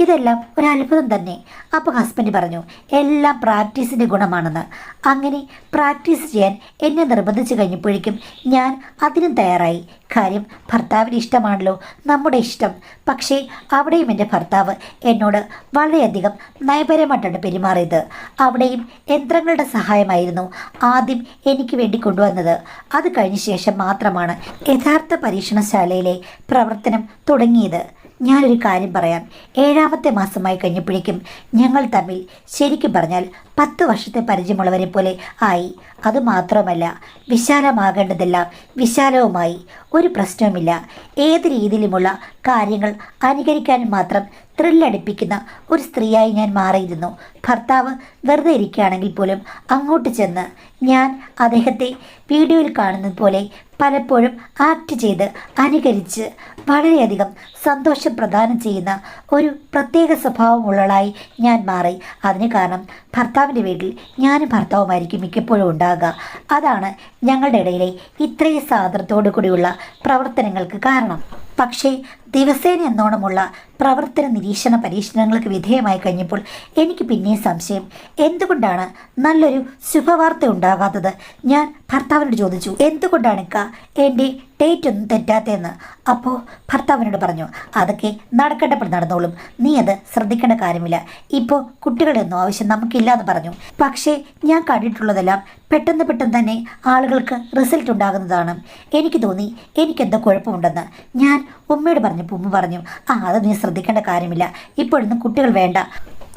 ഇതെല്ലാം ഒരു അത്ഭുതം തന്നെ. അപ്പോൾ ഹസ്ബൻഡ് പറഞ്ഞു എല്ലാം പ്രാക്ടീസിൻ്റെ ഗുണമാണെന്ന്. അങ്ങനെ പ്രാക്ടീസ് ചെയ്യാൻ എന്നെ നിർബന്ധിച്ചു കഴിഞ്ഞപ്പോഴേക്കും ഞാൻ അതിനും തയ്യാറായി. കാര്യം ഭർത്താവിന് ഇഷ്ടമാണല്ലോ നമ്മുടെ ഇഷ്ടം. പക്ഷേ അവിടെയും എൻ്റെ ഭർത്താവ് എന്നോട് വളരെയധികം നയപരമായിട്ടാണ് പെരുമാറിയത്. അവിടെയും യന്ത്രങ്ങളുടെ സഹായമായിരുന്നു ആദ്യം എനിക്ക് വേണ്ടി കൊണ്ടുവന്നത്. അത് കഴിഞ്ഞ ശേഷം മാത്രമാണ് യഥാർത്ഥ പരീക്ഷണശാലയിലെ പ്രവർത്തനം തുടങ്ങിയത്. ഞാനൊരു കാര്യം പറയാം. 7ാമത്തെ മാസമായി കഴിഞ്ഞപ്പോഴേക്കും ഞങ്ങൾ തമ്മിൽ ശരിക്കും പറഞ്ഞാൽ 10 വർഷത്തെ പരിചയമുള്ളവരെ പോലെ ആയി. അതുമാത്രമല്ല, വിശാലമാകേണ്ടതെല്ലാം വിശാലവുമായി. ഒരു പ്രശ്നവുമില്ല. ഏത് രീതിയിലുമുള്ള കാര്യങ്ങൾ അനുകരിക്കാനും മാത്രം ത്രില്ലടിപ്പിക്കുന്ന ഒരു സ്ത്രീയായി ഞാൻ മാറിയിരുന്നു. ഭർത്താവ് വെറുതെ ഇരിക്കുകയാണെങ്കിൽ പോലും അങ്ങോട്ട് ചെന്ന് ഞാൻ അദ്ദേഹത്തെ വീഡിയോയിൽ കാണുന്നത് പോലെ പലപ്പോഴും ആക്ട് ചെയ്ത് അനുകരിച്ച് വളരെയധികം സന്തോഷം പ്രദാനം ചെയ്യുന്ന ഒരു പ്രത്യേക സ്വഭാവമുള്ളയാളായി ഞാൻ മാറി. അതിന് കാരണം ഭർത്താവിൻ്റെ വീട്ടിൽ ഞാനും ഭർത്താവുമായിരിക്കും മിക്കപ്പോഴും ഉണ്ടാകുക. അതാണ് ഞങ്ങളുടെ ഇടയിലെ ഇത്രയും സാദൃത്തോടു കൂടിയുള്ള പ്രവർത്തനങ്ങൾക്ക് കാരണം. പക്ഷേ ദിവസേന എന്നോണമുള്ള പ്രവർത്തന നിരീക്ഷണ പരീക്ഷണങ്ങൾക്ക് വിധേയമായി കഴിഞ്ഞപ്പോൾ എനിക്ക് പിന്നെയും സംശയം. എന്തുകൊണ്ടാണ് നല്ലൊരു ശുഭവാർത്ത ഉണ്ടാകാത്തത്? ഞാൻ ഭർത്താവിനോട് ചോദിച്ചു, എന്തുകൊണ്ടാണ് എൻ്റെ ഡേറ്റ് ഒന്നും തെറ്റാത്തതെന്ന്. അപ്പോൾ ഭർത്താവിനോട് പറഞ്ഞു, അതൊക്കെ നടക്കേണ്ടപ്പോൾ നടന്നോളും, നീ അത് ശ്രദ്ധിക്കേണ്ട കാര്യമില്ല, ഇപ്പോൾ കുട്ടികളുടെ ഒന്നും ആവശ്യം നമുക്കില്ല എന്ന് പറഞ്ഞു. പക്ഷേ ഞാൻ കണ്ടിട്ടുള്ളതെല്ലാം പെട്ടെന്ന് തന്നെ ആളുകൾക്ക് റിസൾട്ട് ഉണ്ടാകുന്നതാണ്. എനിക്ക് തോന്നി എനിക്കെന്തോ കുഴപ്പമുണ്ടെന്ന്. ഞാൻ ഉമ്മയോട് പറഞ്ഞപ്പോൾ ഉമ്മ പറഞ്ഞു, അത് നീ ശ്രദ്ധിക്കേണ്ട കാര്യമില്ല, ഇപ്പോഴൊന്നും കുട്ടികൾ വേണ്ട,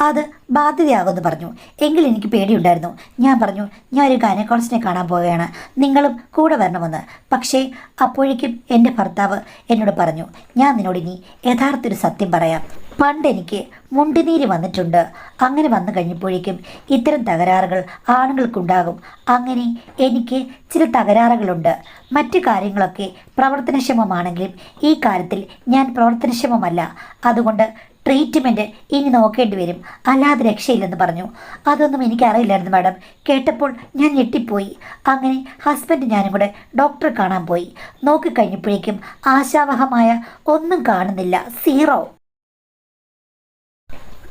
അത് ബാധ്യതയാകുമെന്ന് പറഞ്ഞു. എങ്കിൽ എനിക്ക് പേടിയുണ്ടായിരുന്നു. ഞാൻ പറഞ്ഞു, ഞാൻ ഒരു ഗൈനക്കോളജിസ്റ്റിനെ കാണാൻ പോവുകയാണ്, നിങ്ങളും കൂടെ വരണമെന്ന്. പക്ഷേ അപ്പോഴേക്കും എൻ്റെ ഭർത്താവ് എന്നോട് പറഞ്ഞു, ഞാൻ നിന്നോട് ഇനി യഥാർത്ഥ ഒരു സത്യം പറയാം. പണ്ടെനിക്ക് മുണ്ടിനീര് വന്നിട്ടുണ്ട്. അങ്ങനെ വന്നു കഴിഞ്ഞപ്പോഴേക്കും ഇത്തരം തകരാറുകൾ ആണുങ്ങൾക്കുണ്ടാകും. അങ്ങനെ എനിക്ക് ചില തകരാറുകളുണ്ട്. മറ്റു കാര്യങ്ങളൊക്കെ പ്രവർത്തനക്ഷമമാണെങ്കിലും ഈ കാര്യത്തിൽ ഞാൻ പ്രവർത്തനക്ഷമമല്ല. അതുകൊണ്ട് ട്രീറ്റ്മെൻറ്റ് ഇനി നോക്കേണ്ടി വരും, അല്ലാതെ രക്ഷയില്ലെന്ന് പറഞ്ഞു. അതൊന്നും എനിക്കറിയില്ലായിരുന്നു മാഡം. കേട്ടപ്പോൾ ഞാൻ ഞെട്ടിപ്പോയി. അങ്ങനെ ഹസ്ബൻഡ് ഞാനും കൂടെ ഡോക്ടറെ കാണാൻ പോയി. നോക്കിക്കഴിഞ്ഞപ്പോഴേക്കും ആശാവഹമായ ഒന്നും കാണുന്നില്ല, സീറോ.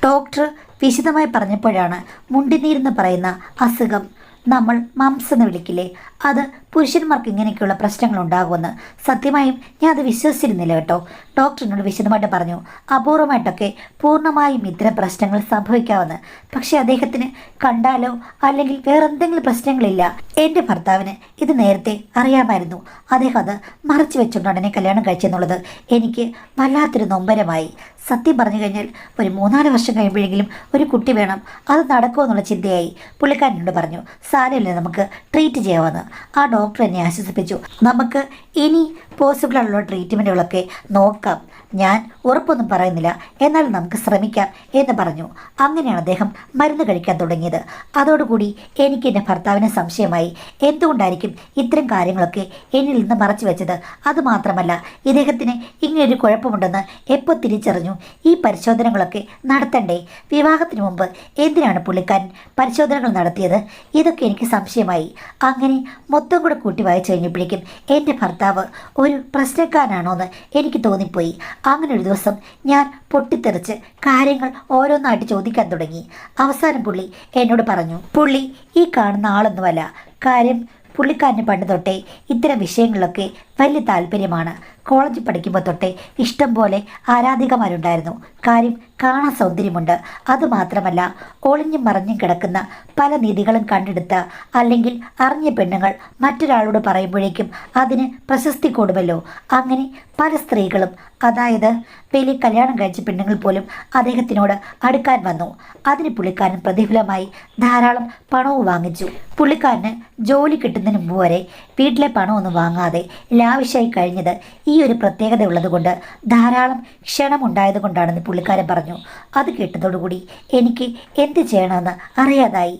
ഡോക്ടർ വിശദമായി പറഞ്ഞപ്പോഴാണ് മുണ്ടിനീരെന്ന് പറയുന്ന അസുഖം, നമ്മൾ മംസ് എന്ന് വിളിക്കില്ലേ, അത് പുരുഷന്മാർക്ക് ഇങ്ങനെയൊക്കെയുള്ള പ്രശ്നങ്ങൾ ഉണ്ടാകുമെന്ന്. സത്യമായും ഞാൻ അത് വിശ്വസിച്ചിരുന്നില്ല കേട്ടോ. ഡോക്ടറിനോട് വിശദമായിട്ട് പറഞ്ഞു അപൂർവമായിട്ടൊക്കെ പൂർണ്ണമായും ഇത്തരം പ്രശ്നങ്ങൾ സംഭവിക്കാമെന്ന്. പക്ഷേ അദ്ദേഹത്തിന് കണ്ടാലോ അല്ലെങ്കിൽ വേറെന്തെങ്കിലും പ്രശ്നങ്ങളില്ല. എൻ്റെ ഭർത്താവിന് ഇത് നേരത്തെ അറിയാമായിരുന്നു. അദ്ദേഹം അത് മറച്ചു വെച്ചുകൊണ്ടാണ് എന്നെ കല്യാണം കഴിച്ചെന്നുള്ളത് എനിക്ക് വല്ലാത്തൊരു നൊമ്പരമായി. സത്യം പറഞ്ഞു കഴിഞ്ഞാൽ ഒരു 3-4 വർഷം കഴിയുമ്പോഴെങ്കിലും ഒരു കുട്ടി വേണം, അത് നടക്കുമെന്നുള്ള ചിന്തയായി. പുള്ളിക്കാരനോട് പറഞ്ഞു സാരമില്ല, നമുക്ക് ട്രീറ്റ് ചെയ്യാമെന്ന്. ആ ഡോക്ടർ എന്നെ ആശ്വസിപ്പിച്ചു. നമുക്ക് ഇനി പോസിബിളായുള്ള ട്രീറ്റ്മെൻറ്റുകളൊക്കെ നോക്കാം, ഞാൻ ഉറപ്പൊന്നും പറയുന്നില്ല, എന്നാലും നമുക്ക് ശ്രമിക്കാം എന്ന് പറഞ്ഞു. അങ്ങനെയാണ് അദ്ദേഹം മരുന്ന് കഴിക്കാൻ തുടങ്ങിയത്. അതോടുകൂടി എനിക്ക് എൻ്റെ ഭർത്താവിനെ സംശയമായി. എന്തുകൊണ്ടായിരിക്കും ഇത്തരം കാര്യങ്ങളൊക്കെ എന്നിൽ നിന്ന് മറച്ചു വെച്ചത്? അതുമാത്രമല്ല, ഇദ്ദേഹത്തിന് ഇങ്ങനെയൊരു കുഴപ്പമുണ്ടെന്ന് എപ്പോൾ തിരിച്ചറിഞ്ഞു? ഈ പരിശോധനകളൊക്കെ നടത്തണ്ടേ? വിവാഹത്തിന് മുമ്പ് എന്തിനാണ് പുള്ളിക്കാരൻ പരിശോധനകൾ നടത്തിയത്? ഇതൊക്കെ എനിക്ക് സംശയമായി. അങ്ങനെ മൊത്തം കൂടെ കൂട്ടി വായിച്ചു കഴിഞ്ഞപ്പോഴേക്കും എൻ്റെ ഭർത്താവ് ഒരു പ്രശ്നക്കാരനാണോ എന്ന് എനിക്ക് തോന്നിപ്പോയി. അങ്ങനെ ഒരു ദിവസം ഞാൻ പൊട്ടിത്തെറിച്ച് കാര്യങ്ങൾ ഓരോന്നായിട്ട് ചോദിക്കാൻ തുടങ്ങി. അവസാനം പുള്ളി എന്നോട് പറഞ്ഞു, പുള്ളി ഈ കാണുന്ന ആളൊന്നുമല്ല. കാര്യം പുള്ളിക്കാരന് പണ്ട് തൊട്ടേ ഇത്തരം വിഷയങ്ങളിലൊക്കെ വലിയ താല്പര്യമാണ്. കോളേജിൽ പഠിക്കുമ്പോൾ തൊട്ടേ ഇഷ്ടം പോലെ ആരാധികമാരുണ്ടായിരുന്നു. കാര്യം കാണാൻ സൗന്ദര്യമുണ്ട്. അതുമാത്രമല്ല, ഒളിഞ്ഞും മറിഞ്ഞും കിടക്കുന്ന പല നിധികളും കണ്ടെടുത്ത അല്ലെങ്കിൽ അറിഞ്ഞ പെണ്ണുങ്ങൾ മറ്റൊരാളോട് പറയുമ്പോഴേക്കും അതിന് പ്രശസ്തി കൂടുമല്ലോ. അങ്ങനെ പല സ്ത്രീകളും, അതായത് വലിയ കല്യാണം കഴിച്ച പെണ്ണുങ്ങൾ പോലും അദ്ദേഹത്തിനോട് അടുക്കാൻ വന്നു. അതിന് പുള്ളിക്കാരൻ പ്രതിഫലമായി ധാരാളം പണവും വാങ്ങിച്ചു. പുള്ളിക്കാരന് ജോലി കിട്ടുന്നതിന് മുമ്പ് വരെ വീട്ടിലെ പണമൊന്നും വാങ്ങാതെ ലാവിഷായി കഴിഞ്ഞത് ഈ ഒരു പ്രത്യേകത ഉള്ളതുകൊണ്ട് ധാരാളം ക്ഷണമുണ്ടായതുകൊണ്ടാണെന്ന് പുള്ളിക്കാരൻ പറഞ്ഞു. അത് കേട്ടതോടുകൂടി എനിക്ക് എന്ത് ചെയ്യണമെന്ന് അറിയാതായി.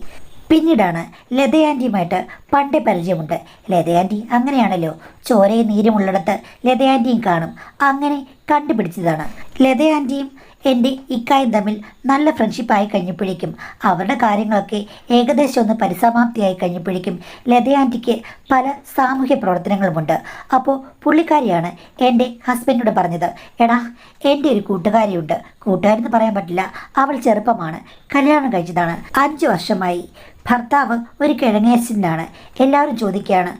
പിന്നീടാണ് ലതയാൻറ്റിയുമായിട്ട് പണ്ടേ പരിചയമുണ്ട്. ലതയാൻറ്റി അങ്ങനെയാണല്ലോ, ചോരയും നീരുമുള്ളിടത്ത് ലതയാൻറ്റിയും കാണും. അങ്ങനെ കണ്ടുപിടിച്ചതാണ്. ലതയാൻറ്റിയും എൻ്റെ ഇക്കായും തമ്മിൽ നല്ല ഫ്രണ്ട്ഷിപ്പായി കഴിഞ്ഞപ്പോഴേക്കും അവരുടെ കാര്യങ്ങളൊക്കെ ഏകദേശം ഒന്ന് പരിസമാപ്തിയായി കഴിഞ്ഞപ്പോഴേക്കും ലതയാൻറ്റിക്ക് പല സാമൂഹ്യ പ്രവർത്തനങ്ങളുമുണ്ട്. അപ്പോൾ പുള്ളിക്കാരിയാണ് എൻ്റെ ഹസ്ബൻഡിനോട് പറഞ്ഞത്, എടാ എൻ്റെ ഒരു കൂട്ടുകാരിയുണ്ട്. കൂട്ടുകാരെന്ന് പറയാൻ പറ്റില്ല, അവൾ ചെറുപ്പമാണ്, കല്യാണം കഴിച്ചതാണ്, 5 വർഷമായി. ഭർത്താവ് ഒരു കിഴങ്ങേശനാണ്. എല്ലാവരും ചോദിക്കുകയാണ്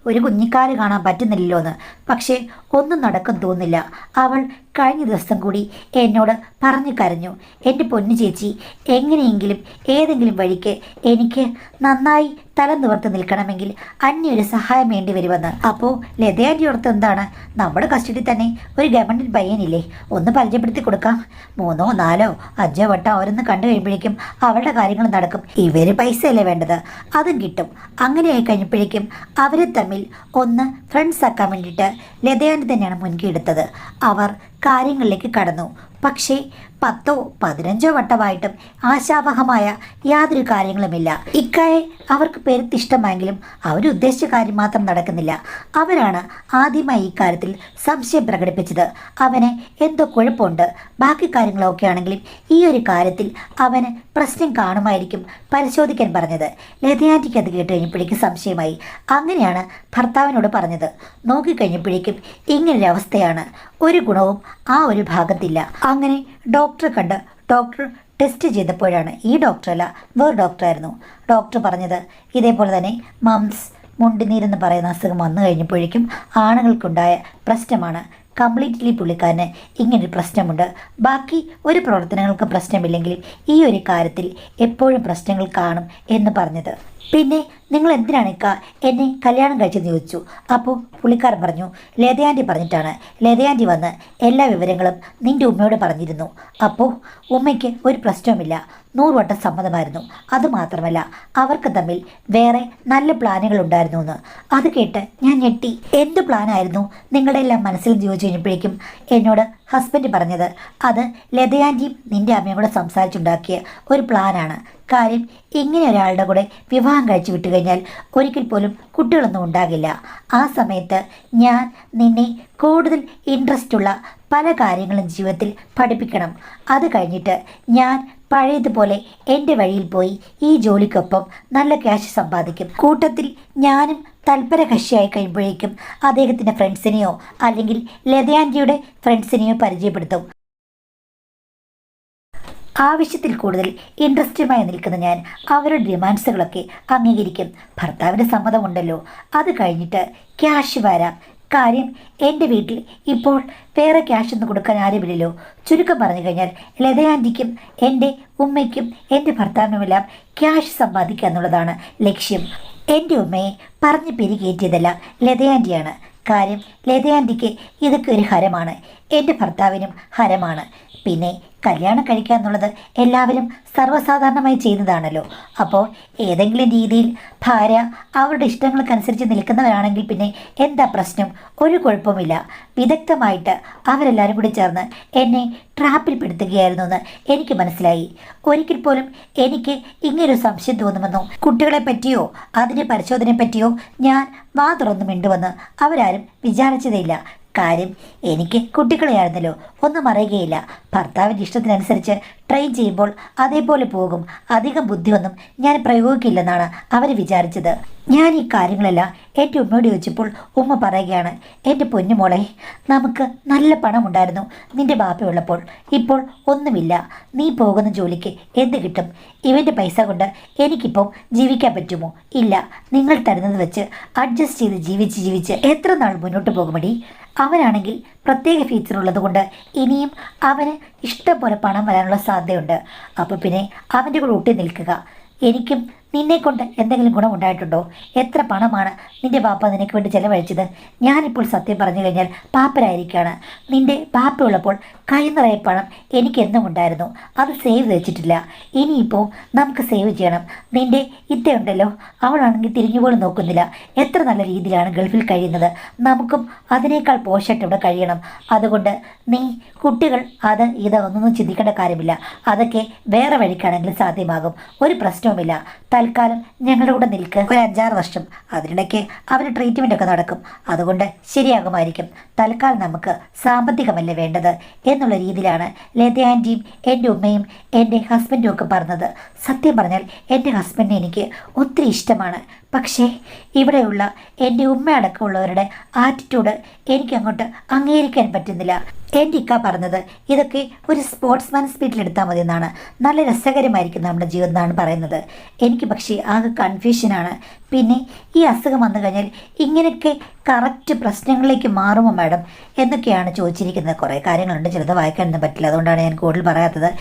ഒരു കുഞ്ഞിക്കാല് കാണാൻ പറ്റുന്നില്ലല്ലോ എന്ന്. പക്ഷേ ഒന്നും നടക്കും തോന്നില്ല. അവൾ കഴിഞ്ഞ ദിവസം കൂടി എന്നോട് പറഞ്ഞു കരഞ്ഞു, എൻ്റെ പൊന്നു ചേച്ചി, എങ്ങനെയെങ്കിലും ഏതെങ്കിലും വഴിക്ക് എനിക്ക് നന്നായി തല നിവർത്ത് നിൽക്കണമെങ്കിൽ അന്യൊരു സഹായം വേണ്ടി വരുമെന്ന്. അപ്പോൾ ലതയാൻ്റെ ഓർത്ത് എന്താണ്, നമ്മുടെ കസ്റ്റഡി തന്നെ ഒരു ഗവൺമെൻറ് പയ്യനില്ലേ, ഒന്ന് പരിചയപ്പെടുത്തി കൊടുക്കാം. 3, 4, 5 വട്ടം അവരൊന്ന് കണ്ടു കഴിയുമ്പോഴേക്കും അവരുടെ കാര്യങ്ങൾ നടക്കും. ഇവർ പൈസയല്ലേ വേണ്ടത്, അതും കിട്ടും. അങ്ങനെയായി കഴിഞ്ഞപ്പോഴേക്കും അവരെ തമ്മിൽ ഒന്ന് ഫ്രണ്ട്സ് ആക്കാൻ വേണ്ടിയിട്ട് ലതയാൻ്റെ തന്നെയാണ് മുൻകൈ എടുത്തത്. അവർ കാര്യങ്ങളിലേക്ക് കടന്നു. പക്ഷേ 10, 15 വട്ടമായിട്ടും ആശാവഹമായ യാതൊരു കാര്യങ്ങളുമില്ല. ഇക്കായെ അവർക്ക് പെരുത്തിഷ്ടമായെങ്കിലും അവരുദ്ദേശിച്ച കാര്യം മാത്രം നടക്കുന്നില്ല. അവരാണ് ആദ്യമായി ഈ കാര്യത്തിൽ സംശയം പ്രകടിപ്പിച്ചത്. അവന് എന്തോ കുഴപ്പമുണ്ട്, ബാക്കി കാര്യങ്ങളൊക്കെ ആണെങ്കിലും ഈ ഒരു കാര്യത്തിൽ അവന് പ്രശ്നം കാണുമായിരിക്കും പരിശോധിക്കാൻ പറഞ്ഞത്. ലതയാൻറ്റിക്ക് അത് കേട്ട് കഴിഞ്ഞപ്പോഴേക്കും സംശയമായി. അങ്ങനെയാണ് ഭർത്താവിനോട് പറഞ്ഞത്. നോക്കിക്കഴിഞ്ഞപ്പോഴേക്കും ഇങ്ങനൊരവസ്ഥയാണ്, ഒരു ഗുണവും ആ ഒരു ഭാഗത്തില്ല. അങ്ങനെ ഡോക്ടറെ കണ്ട് ഡോക്ടർ ടെസ്റ്റ് ചെയ്തപ്പോഴാണ്, ഈ ഡോക്ടറല്ല വേറെ ഡോക്ടറായിരുന്നു, ഡോക്ടർ പറഞ്ഞത് ഇതേപോലെ തന്നെ മംസ് മുണ്ടിനീരെന്ന് പറയുന്ന അസുഖം വന്നു കഴിഞ്ഞപ്പോഴേക്കും ആണുങ്ങൾക്കുണ്ടായ പ്രശ്നമാണ്. കംപ്ലീറ്റ്ലി പുള്ളിക്കാരന് ഇങ്ങനൊരു പ്രശ്നമുണ്ട്. ബാക്കി ഒരു പ്രവർത്തനങ്ങൾക്ക് പ്രശ്നമില്ലെങ്കിലും ഈ ഒരു കാര്യത്തിൽ എപ്പോഴും പ്രശ്നങ്ങൾ കാണും എന്ന് പറഞ്ഞത്. പിന്നെ നിങ്ങൾ എന്തിനാണ് ഇക്ക എന്നെ കല്യാണം കഴിച്ചെന്ന് ചോദിച്ചു. അപ്പോൾ പുള്ളിക്കാരൻ പറഞ്ഞു, ലതയാൻറ്റി പറഞ്ഞിട്ടാണ്. ലതയാൻറ്റി വന്ന് എല്ലാ വിവരങ്ങളും നിൻ്റെ ഉമ്മയോട് പറഞ്ഞിരുന്നു. അപ്പോൾ ഉമ്മയ്ക്ക് ഒരു പ്രശ്നവുമില്ല, 100 വട്ടം സമ്മതമായിരുന്നു. അതുമാത്രമല്ല, അവർക്ക് തമ്മിൽ വേറെ നല്ല പ്ലാനുകൾ ഉണ്ടായിരുന്നു എന്ന്. അത് കേട്ട് ഞാൻ ഞെട്ടി. എന്ത് പ്ലാനായിരുന്നു നിങ്ങളുടെ എല്ലാം മനസ്സിൽ ചോദിച്ചു കഴിഞ്ഞപ്പോഴേക്കും എന്നോട് ഹസ്ബൻഡ് പറഞ്ഞത് അത് ലതയാൻ്റിയും നിന്റെ അമ്മയും കൂടെ സംസാരിച്ചുണ്ടാക്കിയ ഒരു പ്ലാനാണ്. കാര്യം ഇങ്ങനെ ഒരാളുടെ കൂടെ വിവാഹം കഴിച്ചു വിട്ടു കഴിഞ്ഞാൽ ഒരിക്കൽ പോലും കുട്ടികളൊന്നും ഉണ്ടാകില്ല. ആ സമയത്ത് ഞാൻ നിന്നെ കൂടുതൽ ഇൻട്രസ്റ്റ് ഉള്ള പല കാര്യങ്ങളും ജീവിതത്തിൽ പഠിപ്പിക്കണം. അത് കഴിഞ്ഞിട്ട് ഞാൻ പഴയതുപോലെ എൻ്റെ വഴിയിൽ പോയി ഈ ജോലിക്കൊപ്പം നല്ല ക്യാഷ് സമ്പാദിക്കും. കൂട്ടത്തിൽ ഞാനും തൽപര കക്ഷിയായി കഴിയുമ്പോഴേക്കും അദ്ദേഹത്തിൻ്റെ ഫ്രണ്ട്സിനെയോ അല്ലെങ്കിൽ ലതയാൻ്റിയുടെ ഫ്രണ്ട്സിനെയോ പരിചയപ്പെടുത്തും. ആവശ്യത്തിൽ കൂടുതൽ ഇൻട്രസ്റ്റുമായി നിൽക്കുന്ന ഞാൻ അവരുടെ ഡിമാൻഡ്സുകളൊക്കെ അംഗീകരിക്കും. ഭർത്താവിൻ്റെ സമ്മതമുണ്ടല്ലോ. അത് കഴിഞ്ഞിട്ട് ക്യാഷ് വരാം. കാര്യം എൻ്റെ വീട്ടിൽ ഇപ്പോൾ വേറെ ക്യാഷ് ഒന്നും കൊടുക്കാൻ ആരുമില്ലല്ലോ. ചുരുക്കം പറഞ്ഞു കഴിഞ്ഞാൽ ലതയാൻ്റിക്കും എൻ്റെ ഉമ്മയ്ക്കും എൻ്റെ ഭർത്താവിനുമെല്ലാം ക്യാഷ് സമ്പാദിക്കുക എന്നുള്ളതാണ് ലക്ഷ്യം. എൻ്റെ ഉമ്മയെ പറഞ്ഞ് പിരികേറ്റിയതല്ല ലതയാൻ്റിയാണ്. കാര്യം ലതയാൻ്റിക്ക് ഇതൊക്കെ ഒരു ഹരമാണ്, എൻ്റെ ഭർത്താവിനും ഹരമാണ്. പിന്നെ കല്യാണം കഴിക്കുക എന്നുള്ളത് എല്ലാവരും സർവ്വസാധാരണമായി ചെയ്യുന്നതാണല്ലോ. അപ്പോൾ ഏതെങ്കിലും രീതിയിൽ ഭാര്യ അവരുടെ ഇഷ്ടങ്ങൾക്കനുസരിച്ച് നിൽക്കുന്നവരാണെങ്കിൽ പിന്നെ എന്താ പ്രശ്നം? ഒരു കുഴപ്പമില്ല. വിദഗ്ധമായിട്ട് അവരെല്ലാവരും കൂടി ചേർന്ന് എന്നെ ട്രാപ്പിൽ പെടുത്തുകയായിരുന്നു എന്ന് എനിക്ക് മനസ്സിലായി. ഒരിക്കൽ പോലും എനിക്ക് ഇങ്ങനൊരു സംശയം തോന്നുമെന്നോ കുട്ടികളെ പറ്റിയോ അതിൻ്റെ പരിശോധനയെ പറ്റിയോ ഞാൻ വാ തുറന്നു മിണ്ടുവെന്ന് അവരാരും വിചാരിച്ചതേയില്ല. കാര്യം എനിക്ക് കുട്ടികളെയായിരുന്നല്ലോ, ഒന്നും അറിയുകയില്ല. ഭർത്താവിൻ്റെ ഇഷ്ടത്തിനനുസരിച്ച് ട്രെയിൻ ചെയ്യുമ്പോൾ അതേപോലെ പോകും. അധികം ബുദ്ധിയൊന്നും ഞാൻ പ്രയോഗിക്കില്ലെന്നാണ് അവർ വിചാരിച്ചത്. ഞാൻ ഈ കാര്യങ്ങളെല്ലാം എൻ്റെ ഉമ്മയോട് ചോദിച്ചപ്പോൾ ഉമ്മ പറയുകയാണ്, എൻ്റെ പൊന്നുമോളെ, നമുക്ക് നല്ല പണമുണ്ടായിരുന്നു നിൻ്റെ ബാപ്പയുള്ളപ്പോൾ. ഇപ്പോൾ ഒന്നുമില്ല. നീ പോകുന്ന ജോലിക്ക് എന്ത് കിട്ടും? ഇവൻ്റെ പൈസ കൊണ്ട് എനിക്കിപ്പം ജീവിക്കാൻ പറ്റുമോ? ഇല്ല. നിങ്ങൾ തരുന്നത് വെച്ച് അഡ്ജസ്റ്റ് ചെയ്ത് ജീവിച്ച് എത്ര നാൾ മുന്നോട്ട് പോകുമടി? അവനാണെങ്കിൽ പ്രത്യേക ഫീച്ചർ ഉള്ളതുകൊണ്ട് ഇനിയും അവന് ഇഷ്ടം പോലെ പണം വരാനുള്ള സാധ്യതയുണ്ട്. അപ്പോൾ പിന്നെ അവൻ്റെ കൂടെ ഒട്ടി നിൽക്കുക. എനിക്കും നിന്നെക്കൊണ്ട് എന്തെങ്കിലും ഗുണമുണ്ടായിട്ടുണ്ടോ? എത്ര പണമാണ് നിൻ്റെ പാപ്പ നിനക്ക് വേണ്ടി ചിലവഴിച്ചത്? ഞാനിപ്പോൾ സത്യം പറഞ്ഞു കഴിഞ്ഞാൽ പാപ്പരായിരിക്കുകയാണ്. നിൻ്റെ പാപ്പയുള്ളപ്പോൾ കൈ നിറയെ പണം എനിക്കെന്നും ഉണ്ടായിരുന്നു. അത് സേവ് വെച്ചിട്ടില്ല. ഇനിയിപ്പോൾ നമുക്ക് സേവ് ചെയ്യണം. നിൻ്റെ ഇത്തയുണ്ടല്ലോ, അവളാണെങ്കിൽ തിരിഞ്ഞുപോലും നോക്കുന്നില്ല. എത്ര നല്ല രീതിയിലാണ് ഗൾഫിൽ കഴിയുന്നത്. നമുക്കും അതിനേക്കാൾ പോഷായിട്ട് ഇവിടെ കഴിയണം. അതുകൊണ്ട് നീ കുട്ടികൾ അത് ഒന്നും ചിന്തിക്കേണ്ട കാര്യമില്ല. അതൊക്കെ വേറെ വഴിക്കാണെങ്കിലും സാധ്യമാകും. ഒരു പ്രശ്നവുമില്ല. തൽക്കാലം ഞങ്ങളുടെ കൂടെ നിൽക്ക്. ഒരു 5-6 വർഷം. അതിനിടയ്ക്ക് അവന് ട്രീറ്റ്മെൻ്റ് ഒക്കെ നടക്കും. അതുകൊണ്ട് ശരിയാകുമായിരിക്കും. തൽക്കാലം നമുക്ക് സാമ്പത്തികമല്ലേ വേണ്ടത് എന്നുള്ള രീതിയിലാണ് ലതയാൻ്റിയും എൻ്റെ ഉമ്മയും എൻ്റെ ഹസ്ബൻഡും ഒക്കെ പറഞ്ഞത്. സത്യം പറഞ്ഞാൽ എൻ്റെ ഹസ്ബൻഡിനെ എനിക്ക് ഒത്തിരി ഇഷ്ടമാണ്. പക്ഷേ ഇവിടെയുള്ള എൻ്റെ ഉമ്മയടക്കമുള്ളവരുടെ ആറ്റിറ്റ്യൂഡ് എനിക്കങ്ങോട്ട് അംഗീകരിക്കാൻ പറ്റുന്നില്ല. എൻ്റെ ഇക്ക പറഞ്ഞത് ഇതൊക്കെ ഒരു സ്പോർട്സ്മാൻ സ്പിരിറ്റിൽ എടുത്താൽ മതി എന്നാണ്. നല്ല രസകരമായിരിക്കും നമ്മുടെ ജീവിതം എന്നാണ് പറയുന്നത്. എനിക്ക് പക്ഷേ ആകെ കൺഫ്യൂഷനാണ്. പിന്നെ ഈ അസുഖം വന്നു കഴിഞ്ഞാൽ ഇങ്ങനെയൊക്കെ കറക്റ്റ് പ്രശ്നങ്ങളിലേക്ക് മാറുമോ മാഡം എന്നൊക്കെയാണ് ചോദിച്ചിരിക്കുന്നത്. കുറേ കാര്യങ്ങളുണ്ട്, ചിലത് വായിക്കാനൊന്നും പറ്റില്ല. അതുകൊണ്ടാണ് ഞാൻ കൂടുതൽ പറയാത്തത്.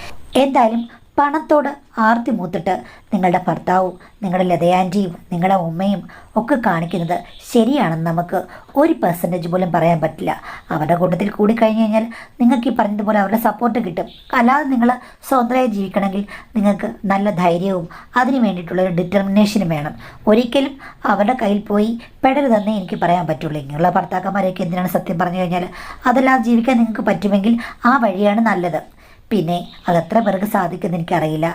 എന്തായാലും പണത്തോട് ആർത്തി മൂത്തിട്ട് നിങ്ങളുടെ ഭർത്താവും നിങ്ങളുടെ ലതയാൻ്റിയും നിങ്ങളുടെ ഉമ്മയും ഒക്കെ കാണിക്കുന്നത് ശരിയാണെന്ന് നമുക്ക് 1% പോലും പറയാൻ പറ്റില്ല. അവരുടെ കൂട്ടത്തിൽ കൂടിക്കഴിഞ്ഞ് കഴിഞ്ഞാൽ നിങ്ങൾക്ക് ഈ പറഞ്ഞതുപോലെ അവരുടെ സപ്പോർട്ട് കിട്ടും. അല്ലാതെ നിങ്ങൾ സ്വതന്ത്രമായി ജീവിക്കണമെങ്കിൽ നിങ്ങൾക്ക് നല്ല ധൈര്യവും അതിന് വേണ്ടിയിട്ടുള്ളൊരു ഡിറ്റർമിനേഷനും വേണം. ഒരിക്കലും അവരുടെ കയ്യിൽ പോയി പെടരുതെന്നേ എനിക്ക് പറയാൻ പറ്റുള്ളൂ. ഇങ്ങനെയുള്ള ഭർത്താക്കന്മാരെയൊക്കെ എന്തിനാണ് സത്യം പറഞ്ഞു കഴിഞ്ഞാൽ അതല്ലാതെ ജീവിക്കാൻ നിങ്ങൾക്ക് പറ്റുമെങ്കിൽ ആ വഴിയാണ് നല്ലത്. പിന്നെ അതെത്ര പേർക്ക് സാധിക്കുമെന്ന് എനിക്കറിയില്ല.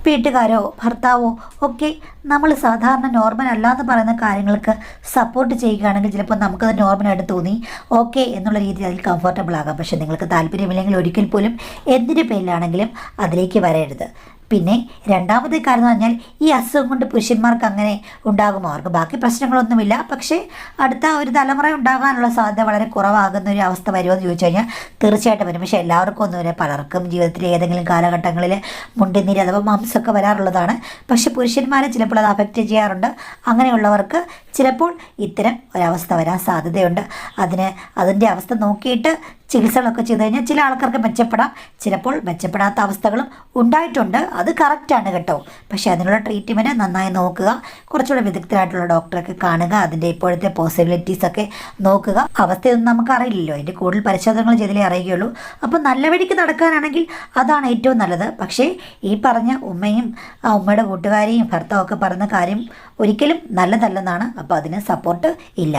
വീട്ടുകാരോ ഭർത്താവോ ഒക്കെ നമ്മൾ സാധാരണ നോർമൽ അല്ലാന്ന് പറയുന്ന കാര്യങ്ങൾക്ക് സപ്പോർട്ട് ചെയ്യുകയാണെങ്കിൽ ചിലപ്പോൾ നമുക്കത് നോർമലായിട്ട് തോന്നി ഓക്കെ എന്നുള്ള രീതിയിൽ അതിൽ കംഫർട്ടബിൾ ആകാം. പക്ഷേ നിങ്ങൾക്ക് താല്പര്യമില്ലെങ്കിൽ ഒരിക്കൽ പോലും എന്തിൻ്റെ പേരിലാണെങ്കിലും അതിലേക്ക് വരരുത്. പിന്നെ രണ്ടാമത്തെ കാര്യം എന്ന് പറഞ്ഞാൽ ഈ അസുഖം കൊണ്ട് പുരുഷന്മാർക്ക് അങ്ങനെ ഉണ്ടാകുമോ? അവർക്ക് ബാക്കി പ്രശ്നങ്ങളൊന്നുമില്ല. പക്ഷേ അടുത്ത ഒരു തലമുറ ഉണ്ടാകാനുള്ള സാധ്യത വളരെ കുറവാകുന്ന ഒരു അവസ്ഥ വരുമോ എന്ന് ചോദിച്ചു കഴിഞ്ഞാൽ തീർച്ചയായിട്ടും വരും. പക്ഷേ എല്ലാവർക്കും ഒന്നുമില്ല. പലർക്കും ജീവിതത്തിൽ ഏതെങ്കിലും കാലഘട്ടങ്ങളിൽ മുണ്ടിനീര് അഥവാ മാംസമൊക്കെ വരാറുള്ളതാണ്. പക്ഷേ പുരുഷന്മാരെ ചിലപ്പോൾ അത് അഫക്റ്റ് ചെയ്യാറുണ്ട്. അങ്ങനെയുള്ളവർക്ക് ചിലപ്പോൾ ഇത്തരം ഒരവസ്ഥ വരാൻ സാധ്യതയുണ്ട്. അതിൻ്റെ അവസ്ഥ നോക്കിയിട്ട് ചികിത്സകളൊക്കെ ചെയ്ത് കഴിഞ്ഞാൽ ചില ആൾക്കാർക്ക് മെച്ചപ്പെടാം, ചിലപ്പോൾ മെച്ചപ്പെടാത്ത അവസ്ഥകളും ഉണ്ടായിട്ടുണ്ട്. അത് കറക്റ്റാണ് കേട്ടോ. പക്ഷേ അതിനുള്ള ട്രീറ്റ്മെൻറ്റ് നന്നായി നോക്കുക. കുറച്ചുകൂടെ വിദഗ്ധരായിട്ടുള്ള ഡോക്ടറൊക്കെ കാണുക. അതിൻ്റെ ഇപ്പോഴത്തെ പോസിബിലിറ്റീസൊക്കെ നോക്കുക. അവസ്ഥയൊന്നും നമുക്കറിയില്ലല്ലോ. അതിൻ്റെ കൂടുതൽ പരിശോധനകൾ ചെയ്താലേ അറിയുകയുള്ളൂ. അപ്പോൾ നല്ല വഴിക്ക് നടക്കാനാണെങ്കിൽ അതാണ് ഏറ്റവും നല്ലത്. പക്ഷേ ഈ പറഞ്ഞ ഉമ്മയും ഉമ്മയുടെ കൂട്ടുകാരെയും ഭർത്താവൊക്കെ പറഞ്ഞ കാര്യം ഒരിക്കലും നല്ലതല്ലെന്നാണ്. അപ്പോൾ അതിന് സപ്പോർട്ട് ഇല്ല.